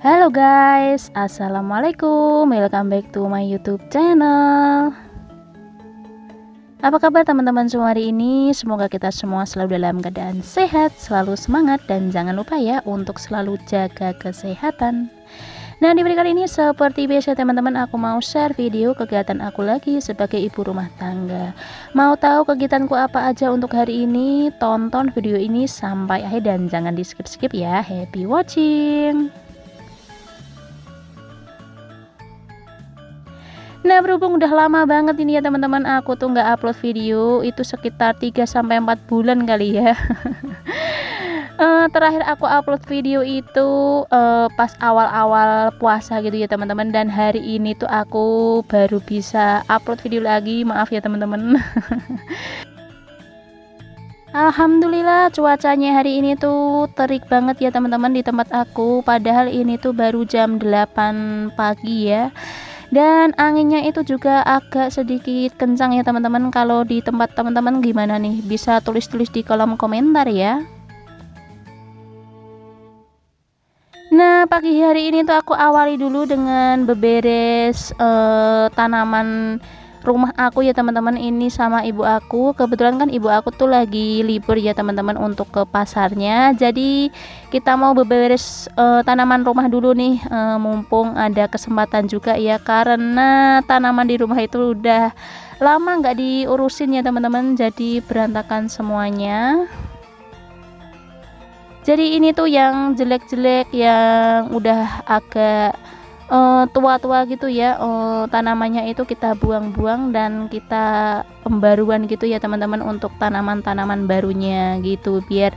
Halo guys, assalamualaikum, welcome back to my YouTube channel. Apa kabar teman-teman semua hari ini? Semoga kita semua selalu dalam keadaan sehat, selalu semangat, dan jangan lupa ya untuk selalu jaga kesehatan. Nah, di video kali ini seperti biasa teman-teman, aku mau share video kegiatan aku lagi sebagai ibu rumah tangga. Mau tahu kegiatanku apa aja untuk hari ini? Tonton video ini sampai akhir dan jangan di skip-skip ya. Happy watching. Nah, berhubung udah lama banget ini ya teman-teman, aku tuh nggak upload video itu sekitar 3-4 bulan kali ya. Terakhir aku upload video itu pas awal-awal puasa gitu ya teman-teman, dan hari ini tuh aku baru bisa upload video lagi, maaf ya teman-teman. Alhamdulillah cuacanya hari ini tuh terik banget ya teman-teman di tempat aku, padahal ini tuh baru jam 8 pagi ya. Dan anginnya itu juga agak sedikit kencang ya teman-teman. Kalau di tempat teman-teman gimana nih? Bisa tulis-tulis di kolom komentar ya. Nah, pagi hari ini tuh aku awali dulu dengan beberes tanaman rumah aku ya teman-teman, ini sama ibu aku. Kebetulan kan ibu aku tuh lagi libur ya teman-teman untuk ke pasarnya, jadi kita mau beberes tanaman rumah dulu nih, mumpung ada kesempatan juga ya, karena tanaman di rumah itu udah lama nggak diurusin ya teman-teman, jadi berantakan semuanya. Jadi ini tuh yang jelek-jelek, yang udah agak tua-tua gitu ya, tanamannya itu kita buang-buang dan kita pembaruan gitu ya teman-teman untuk tanaman-tanaman barunya gitu, biar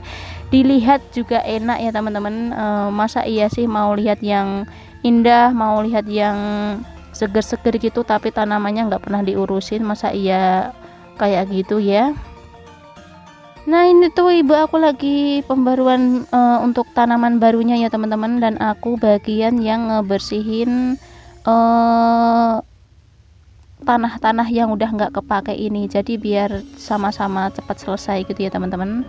dilihat juga enak ya teman-teman. Masa iya sih mau lihat yang indah, mau lihat yang seger-seger gitu tapi tanamannya nggak pernah diurusin, masa iya kayak gitu ya. Nah, ini tuh ibu aku lagi pembaruan untuk tanaman barunya ya teman-teman, dan aku bagian yang ngebersihin tanah-tanah yang udah nggak kepake ini, jadi biar sama-sama cepat selesai gitu ya teman-teman.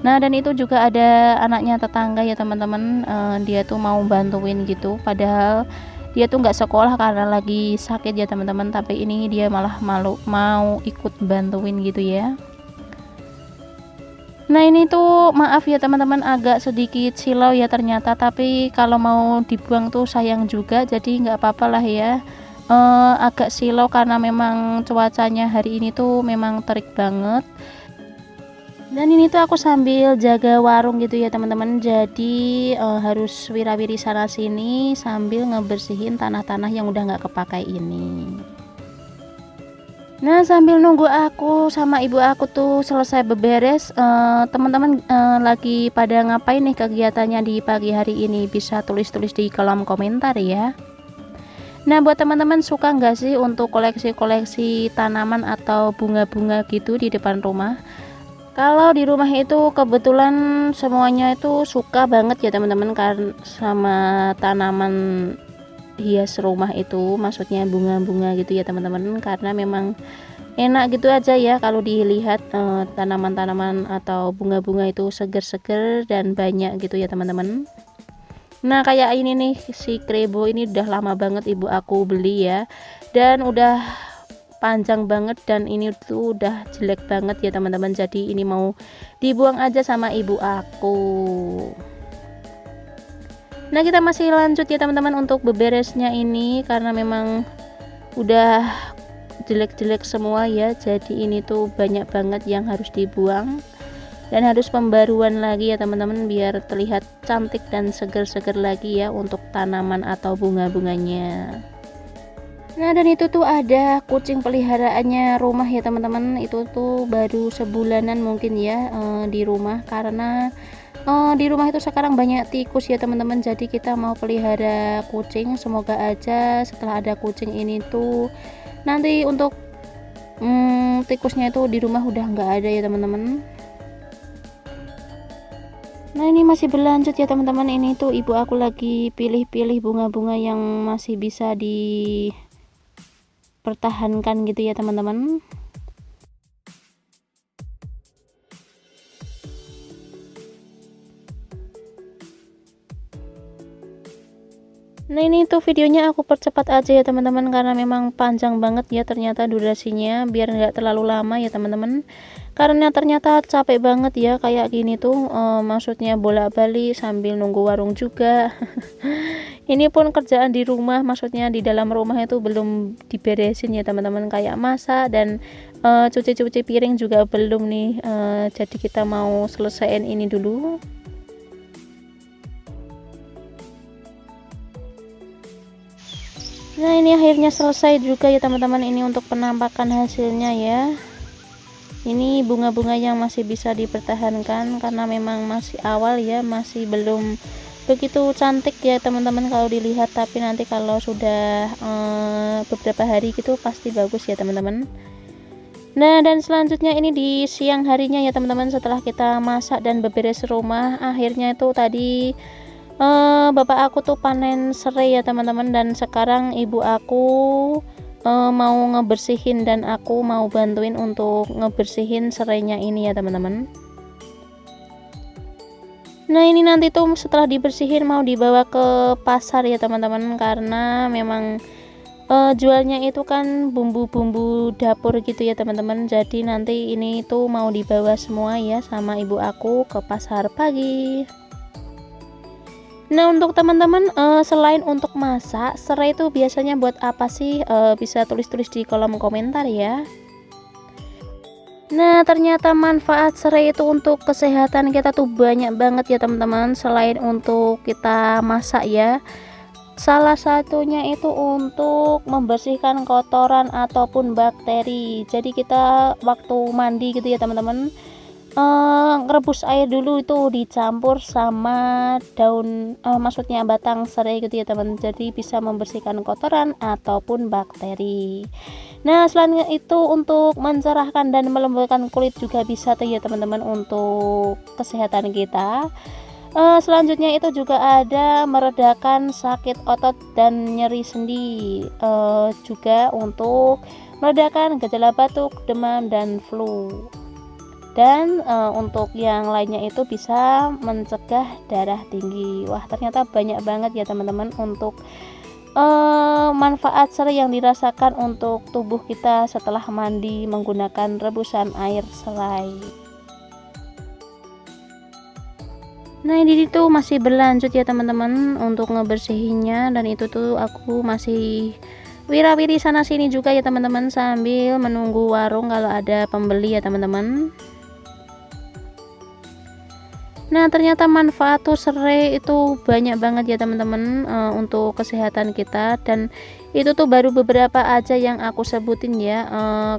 Nah, dan itu juga ada anaknya tetangga ya teman-teman, dia tuh mau bantuin gitu, padahal dia tuh nggak sekolah karena lagi sakit ya teman-teman, tapi ini dia malah mau ikut bantuin gitu ya. Nah, ini tuh maaf ya teman-teman, agak sedikit silau ya ternyata, tapi kalau mau dibuang tuh sayang juga, jadi nggak apa-apa lah ya. Agak silau karena memang cuacanya hari ini tuh memang terik banget. Dan ini tuh aku sambil jaga warung gitu ya teman-teman, jadi harus wira-wiri sana sini sambil ngebersihin tanah-tanah yang udah nggak kepakai ini. Nah, sambil nunggu aku sama ibu aku tuh selesai beberes, teman-teman lagi pada ngapain nih kegiatannya di pagi hari ini? Bisa tulis-tulis di kolom komentar ya. Nah, buat teman-teman suka nggak sih untuk koleksi-koleksi tanaman atau bunga-bunga gitu di depan rumah? Kalau di rumah itu kebetulan semuanya itu suka banget ya teman-teman, karena sama tanaman hias rumah itu, maksudnya bunga-bunga gitu ya teman-teman, karena memang enak gitu aja ya kalau dilihat tanaman-tanaman atau bunga-bunga itu seger-seger dan banyak gitu ya teman-teman. Nah, kayak ini nih, si krebo ini udah lama banget ibu aku beli ya, dan udah panjang banget, dan ini tuh udah jelek banget ya teman-teman, jadi ini mau dibuang aja sama ibu aku. Nah, kita masih lanjut ya teman-teman untuk beberesnya ini, karena memang udah jelek-jelek semua ya, jadi ini tuh banyak banget yang harus dibuang dan harus pembaruan lagi ya teman-teman, biar terlihat cantik dan seger-seger lagi ya untuk tanaman atau bunga-bunganya. Nah, dan itu tuh ada kucing peliharaannya rumah ya teman-teman. Itu tuh baru sebulanan mungkin ya di rumah, karena di rumah itu sekarang banyak tikus ya teman-teman. Jadi kita mau pelihara kucing, semoga aja setelah ada kucing ini tuh nanti untuk tikusnya itu di rumah udah nggak ada ya teman-teman. Nah, ini masih berlanjut ya teman-teman. Ini tuh ibu aku lagi pilih-pilih bunga-bunga yang masih bisa dipertahankan gitu ya teman-teman. Nah, ini tuh videonya aku percepat aja ya teman-teman, karena memang panjang banget ya ternyata durasinya, biar nggak terlalu lama ya teman-teman, karena ternyata capek banget ya kayak gini tuh, maksudnya bolak-balik sambil nunggu warung juga. Ini pun kerjaan di rumah, maksudnya di dalam rumah itu belum diberesin ya teman-teman, kayak masak dan cuci-cuci piring juga belum nih, jadi kita mau selesaiin ini dulu. Nah, ini akhirnya selesai juga ya teman-teman, ini untuk penampakan hasilnya ya. Ini bunga-bunga yang masih bisa dipertahankan karena memang masih awal ya, masih belum begitu cantik ya teman-teman kalau dilihat, tapi nanti kalau sudah beberapa hari gitu pasti bagus ya teman-teman. Nah, dan selanjutnya ini di siang harinya ya teman-teman, setelah kita masak dan beberes rumah, akhirnya itu tadi bapak aku tuh panen serai ya teman-teman, dan sekarang ibu aku mau ngebersihin dan aku mau bantuin untuk ngebersihin serainya ini ya teman-teman. Nah, ini nanti tuh setelah dibersihin mau dibawa ke pasar ya teman-teman, karena memang jualnya itu kan bumbu-bumbu dapur gitu ya teman-teman. Jadi nanti ini tuh mau dibawa semua ya sama ibu aku ke pasar pagi. Nah, untuk teman-teman selain untuk masak, serai itu biasanya buat apa sih? Bisa tulis-tulis di kolom komentar ya. Nah, ternyata manfaat serai itu untuk kesehatan kita tuh banyak banget ya teman-teman. Selain untuk kita masak ya, salah satunya itu untuk membersihkan kotoran ataupun bakteri. Jadi kita waktu mandi gitu ya teman-teman, rebus air dulu, itu dicampur sama daun, maksudnya batang serai gitu ya teman, jadi bisa membersihkan kotoran ataupun bakteri. Nah, selain itu untuk mencerahkan dan melembutkan kulit juga bisa tuh ya teman-teman untuk kesehatan kita. Selanjutnya itu juga ada meredakan sakit otot dan nyeri sendi, juga untuk meredakan gejala batuk, demam, dan flu. Dan untuk yang lainnya itu bisa mencegah darah tinggi. Wah, ternyata banyak banget ya teman-teman untuk manfaat serai yang dirasakan untuk tubuh kita setelah mandi menggunakan rebusan air serai. Nah, ini tuh masih berlanjut ya teman-teman untuk ngebersihinnya, dan itu tuh aku masih wira-wiri sana sini juga ya teman-teman, sambil menunggu warung kalau ada pembeli ya teman-teman. Nah, ternyata manfaat tuh serai itu banyak banget ya teman-teman untuk kesehatan kita, dan itu tuh baru beberapa aja yang aku sebutin ya.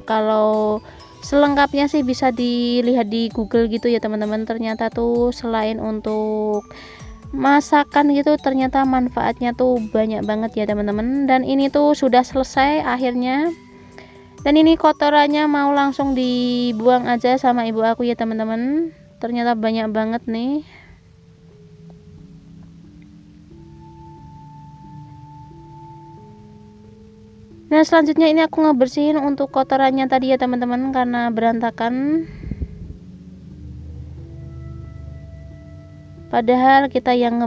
Kalau selengkapnya sih bisa dilihat di Google gitu ya teman-teman. Ternyata tuh selain untuk masakan gitu, ternyata manfaatnya tuh banyak banget ya teman-teman. Dan ini tuh sudah selesai akhirnya, dan ini kotorannya mau langsung dibuang aja sama ibu aku ya teman-teman. Ternyata banyak banget nih. Nah, selanjutnya ini aku ngebersihin untuk kotorannya tadi ya teman-teman, karena berantakan. Padahal kita yang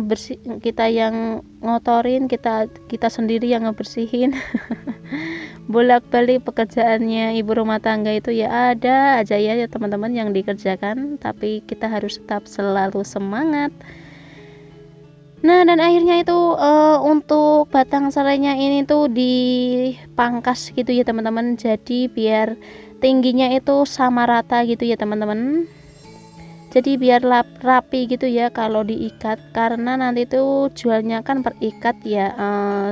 kita yang ngotorin, kita sendiri yang ngebersihin. Bolak-balik pekerjaannya ibu rumah tangga itu ya, ada aja ya teman-teman yang dikerjakan, tapi kita harus tetap selalu semangat. Nah, dan akhirnya itu untuk batang serainya ini tuh dipangkas gitu ya teman-teman, jadi biar tingginya itu sama rata gitu ya teman-teman. Jadi biar rapi gitu ya kalau diikat, karena nanti tuh jualnya kan per ikat ya,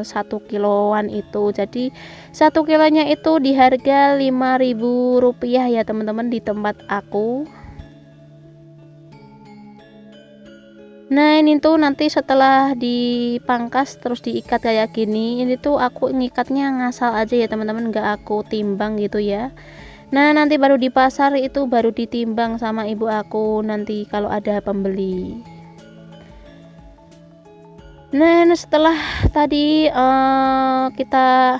1 kiloan itu. Jadi 1 kilonya itu di harga Rp5.000 ya teman-teman di tempat aku. Nah ini tuh nanti setelah dipangkas terus diikat kayak gini, ini tuh aku ngikatnya ngasal aja ya teman-teman, nggak aku timbang gitu ya. Nah nanti baru di pasar itu baru ditimbang sama ibu aku nanti kalau ada pembeli. Nah setelah tadi kita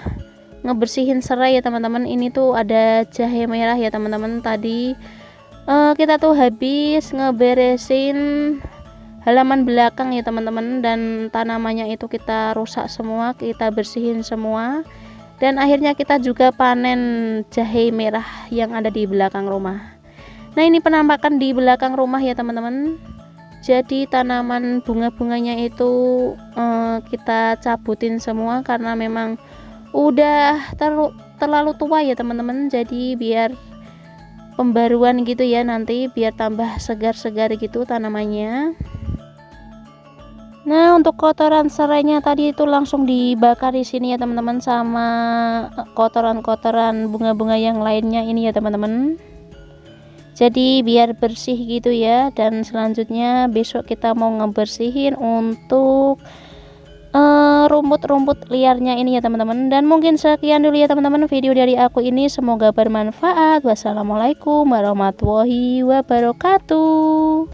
ngebersihin serai ya teman-teman, ini tuh ada jahe merah ya teman-teman. Tadi kita tuh habis ngeberesin halaman belakang ya teman-teman, dan tanamannya itu kita rusak semua, kita bersihin semua, dan akhirnya kita juga panen jahe merah yang ada di belakang rumah. Nah ini penampakan di belakang rumah ya teman-teman. Jadi tanaman bunga-bunganya itu kita cabutin semua karena memang udah terlalu tua ya teman-teman. Jadi biar pembaruan gitu ya, nanti biar tambah segar-segar gitu tanamannya. Nah untuk kotoran serainya tadi itu langsung dibakar di sini ya teman-teman, sama kotoran-kotoran bunga-bunga yang lainnya ini ya teman-teman. Jadi biar bersih gitu ya, dan selanjutnya besok kita mau ngebersihin untuk rumput-rumput liarnya ini ya teman-teman. Dan mungkin sekian dulu ya teman-teman video dari aku ini, semoga bermanfaat. Wassalamualaikum warahmatullahi wabarakatuh.